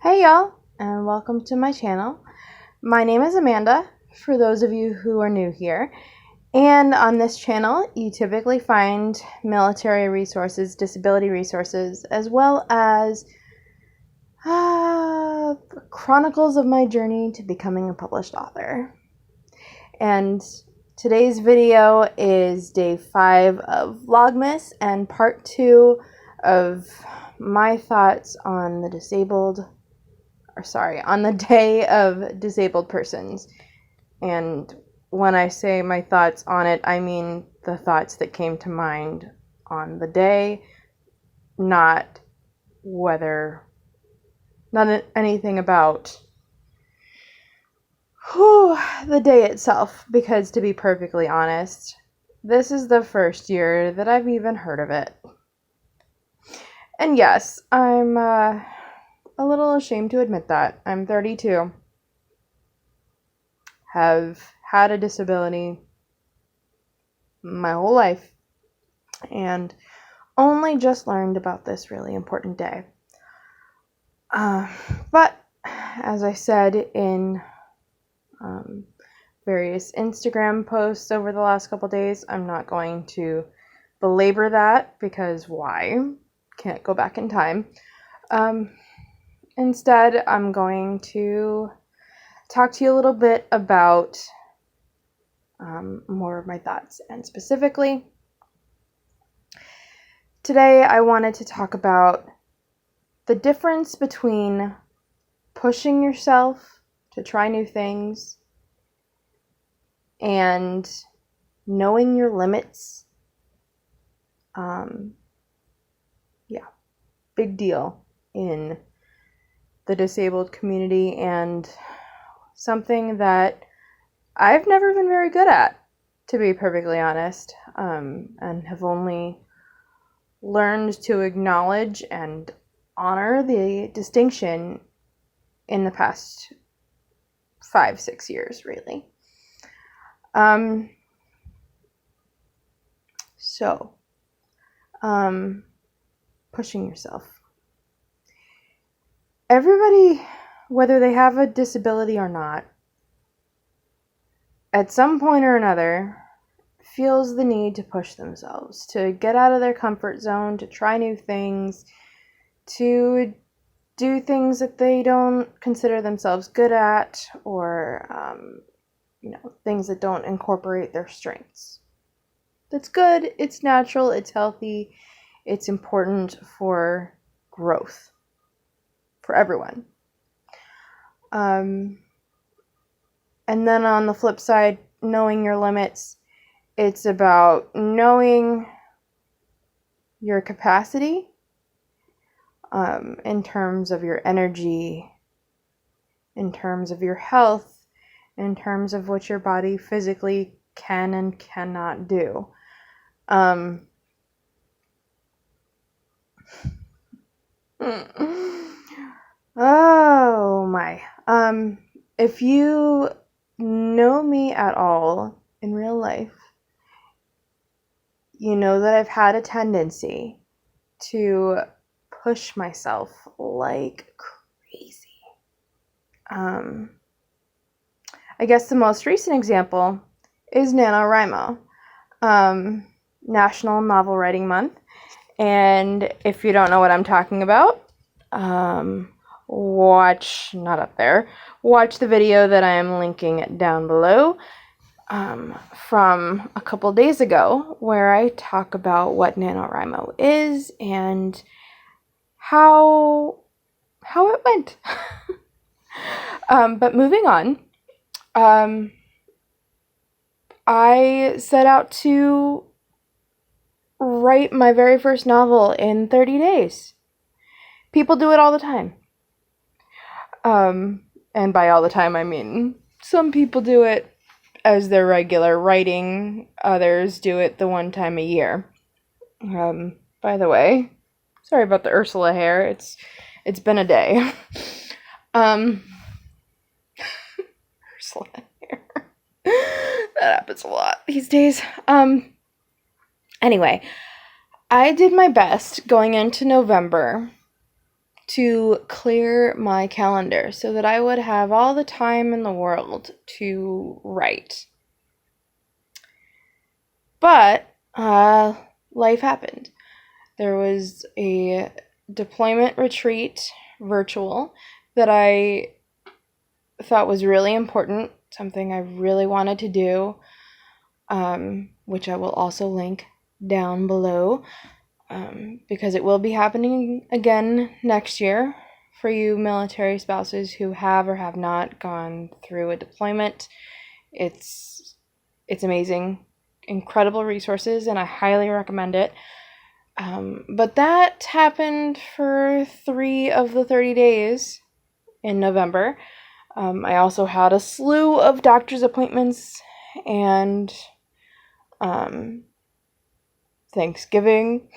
Hey y'all, and welcome to my channel. My name is Amanda, for those of you who are new here. And on this channel, you typically find military resources, disability resources, as well as chronicles of my journey to becoming a published author. And today's video is day 5 of VLOGMAS and part 2 of my thoughts on the on the Day of Disabled Persons. And when I say my thoughts on it, I mean the thoughts that came to mind on the day, not anything about the day itself, because to be perfectly honest, this is the first year that I've even heard of it. And yes, I'm a little ashamed to admit that. I'm 32, have had a disability my whole life, and only just learned about this really important day. But as I said in various Instagram posts over the last couple days, I'm not going to belabor that, because why? Can't go back in time. Instead, I'm going to talk to you a little bit about more of my thoughts. And specifically, today I wanted to talk about the difference between pushing yourself to try new things and knowing your limits. Big deal in the disabled community, and something that I've never been very good at, to be perfectly honest, and have only learned to acknowledge and honor the distinction in the past 5-6 years, really. Pushing yourself. Everybody, whether they have a disability or not, at some point or another, feels the need to push themselves, to get out of their comfort zone, to try new things, to do things that they don't consider themselves good at, or things that don't incorporate their strengths. That's good, it's natural, it's healthy, it's important for growth for everyone. And then on the flip side, knowing your limits, it's about knowing your capacity in terms of your energy, in terms of your health, in terms of what your body physically can and cannot do. Oh my. If you know me at all in real life, you know that I've had a tendency to push myself like crazy. I guess the most recent example is NanoWriMo, National Novel Writing Month. And if you don't know what I'm talking about, watch the video that I am linking down below from a couple days ago, where I talk about what NanoWriMo is and how it went. But moving on, I set out to write my very first novel in 30 days. People do it all the time. And by all the time, I mean some people do it as their regular writing, others do it the one time a year. By the way, sorry about the Ursula hair, it's been a day. Ursula hair. That happens a lot these days. Anyway, I did my best going into November to clear my calendar so that I would have all the time in the world to write. But life happened. There was a deployment retreat virtual that I thought was really important, something I really wanted to do, which I will also link down below, because it will be happening again next year for you military spouses who have or have not gone through a deployment. It's amazing, incredible resources, and I highly recommend it. But that happened for 3 of the 30 days in November. I also had a slew of doctor's appointments and Thanksgiving.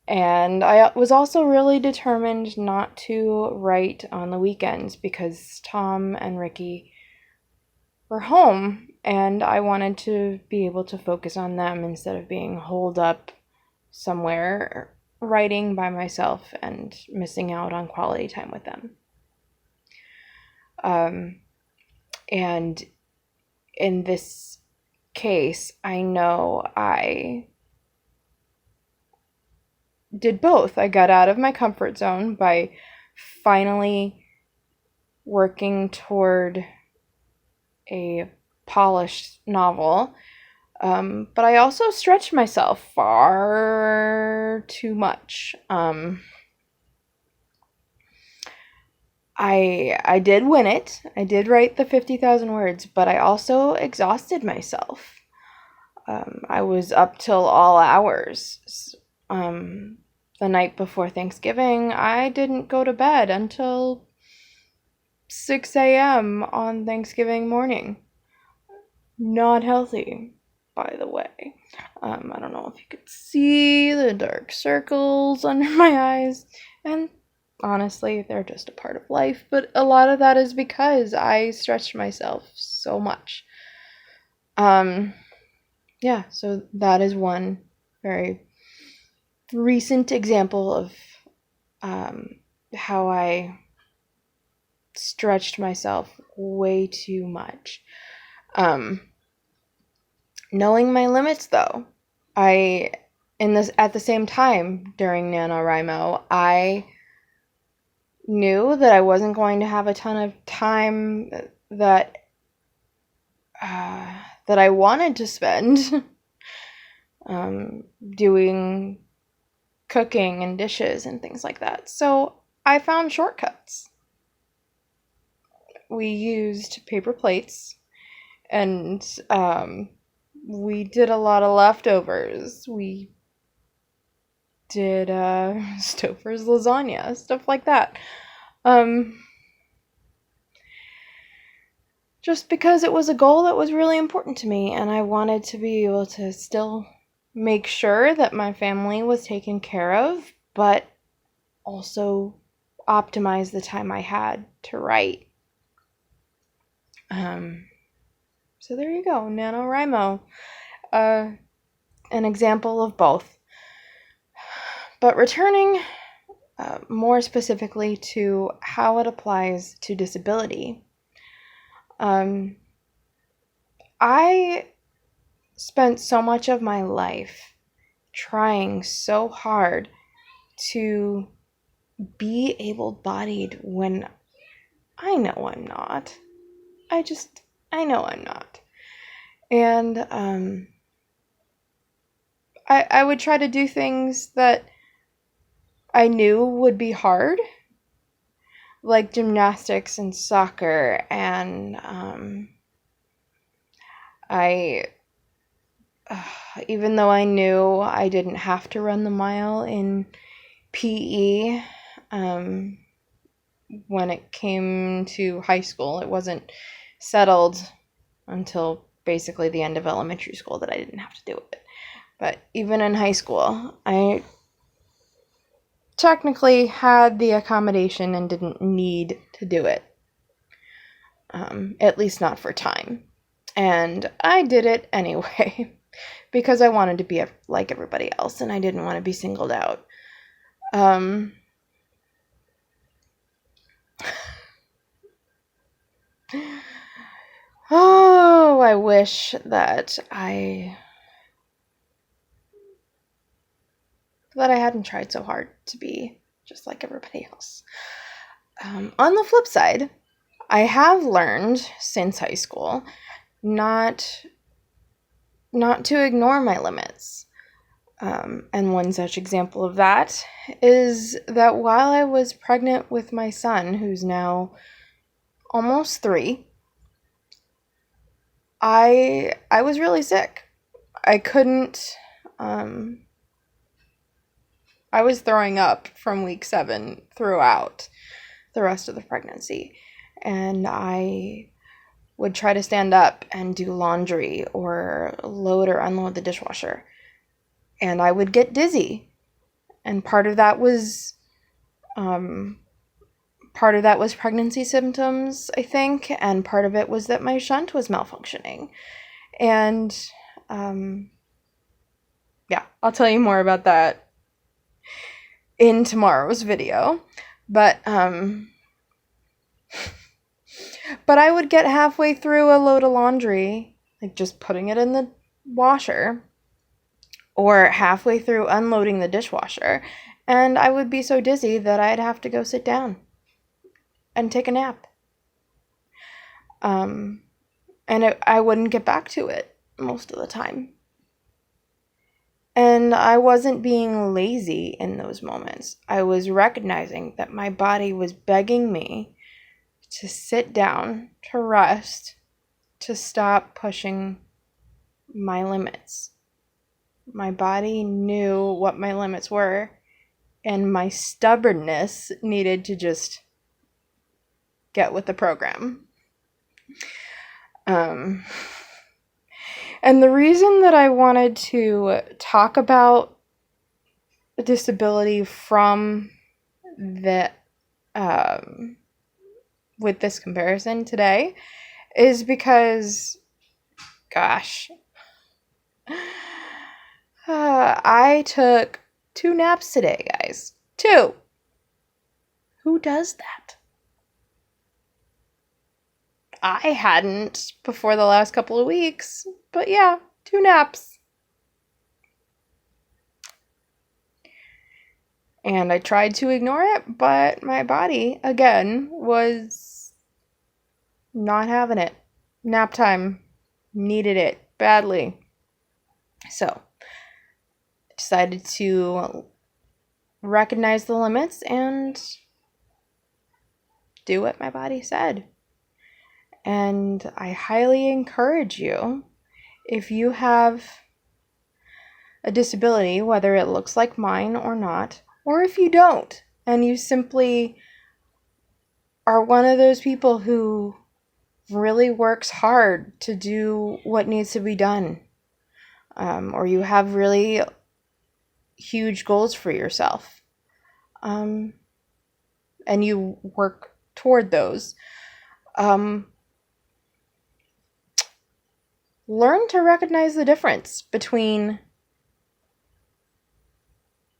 And I was also really determined not to write on the weekends because Tom and Ricky were home and I wanted to be able to focus on them instead of being holed up somewhere writing by myself and missing out on quality time with them. And in this case, I know I did both. I got out of my comfort zone by finally working toward a polished novel, but I also stretched myself far too much. I did win it. I did write the 50,000 words, but I also exhausted myself. I was up till all hours. The night before Thanksgiving, I didn't go to bed until 6 a.m. on Thanksgiving morning. Not healthy, by the way. I don't know if you could see the dark circles under my eyes, and honestly, they're just a part of life, but a lot of that is because I stretched myself so much. Yeah, so that is one very recent example of how I stretched myself way too much. Knowing my limits, though, at the same time during NanoWriMo, I knew that I wasn't going to have a ton of time that I wanted to spend doing cooking and dishes and things like that. So I found shortcuts. We used paper plates, and we did a lot of leftovers. We did Stouffer's lasagna, stuff like that. Just because it was a goal that was really important to me, and I wanted to be able to still make sure that my family was taken care of, but also optimize the time I had to write. So there you go, NanoWriMo. An example of both. But returning more specifically to how it applies to disability, I spent so much of my life trying so hard to be able-bodied when I know I'm not. I know I'm not. And I would try to do things that I knew would be hard, like gymnastics and soccer, and even though I knew I didn't have to run the mile in PE, when it came to high school, it wasn't settled until basically the end of elementary school that I didn't have to do it. But even in high school, I technically had the accommodation and didn't need to do it. At least not for time. And I did it anyway because I wanted to be like everybody else and I didn't want to be singled out. Oh, I wish that I hadn't tried so hard to be just like everybody else. On the flip side, I have learned since high school not to ignore my limits. And one such example of that is that while I was pregnant with my son, who's now almost 3, I was really sick. I couldn't, I was throwing up from week 7 throughout the rest of the pregnancy. And I would try to stand up and do laundry or load or unload the dishwasher. And I would get dizzy. And part of that was pregnancy symptoms, I think, and part of it was that my shunt was malfunctioning. And yeah, I'll tell you more about that in tomorrow's video. But I would get halfway through a load of laundry, like just putting it in the washer, or halfway through unloading the dishwasher, and I would be so dizzy that I'd have to go sit down and take a nap. And I wouldn't get back to it most of the time. And I wasn't being lazy in those moments. I was recognizing that my body was begging me to sit down, to rest, to stop pushing my limits. My body knew what my limits were, and my stubbornness needed to just get with the program. And the reason that I wanted to talk about disability from the with this comparison today is because, gosh, I took 2 naps today, guys. 2. Who does that? I hadn't before the last couple of weeks, but yeah, 2 naps. And I tried to ignore it, but my body, again, was not having it. Nap time. Needed it badly. So, I decided to recognize the limits and do what my body said. And I highly encourage you, if you have a disability, whether it looks like mine or not, or if you don't, and you simply are one of those people who really works hard to do what needs to be done, or you have really huge goals for yourself, and you work toward those, learn to recognize the difference between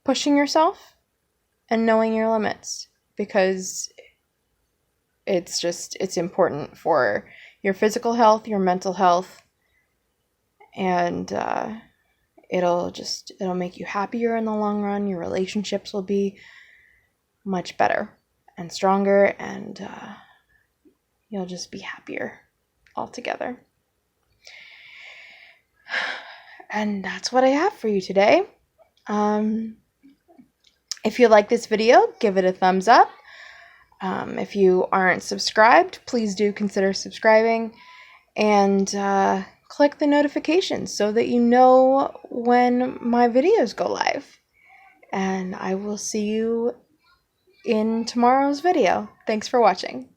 pushing yourself and knowing your limits, because it's important for your physical health, your mental health, and it'll make you happier in the long run. Your relationships will be much better and stronger, and you'll just be happier altogether. And that's what I have for you today. If you like this video, give it a thumbs up. If you aren't subscribed, please do consider subscribing, and click the notifications so that you know when my videos go live. And I will see you in tomorrow's video. Thanks for watching.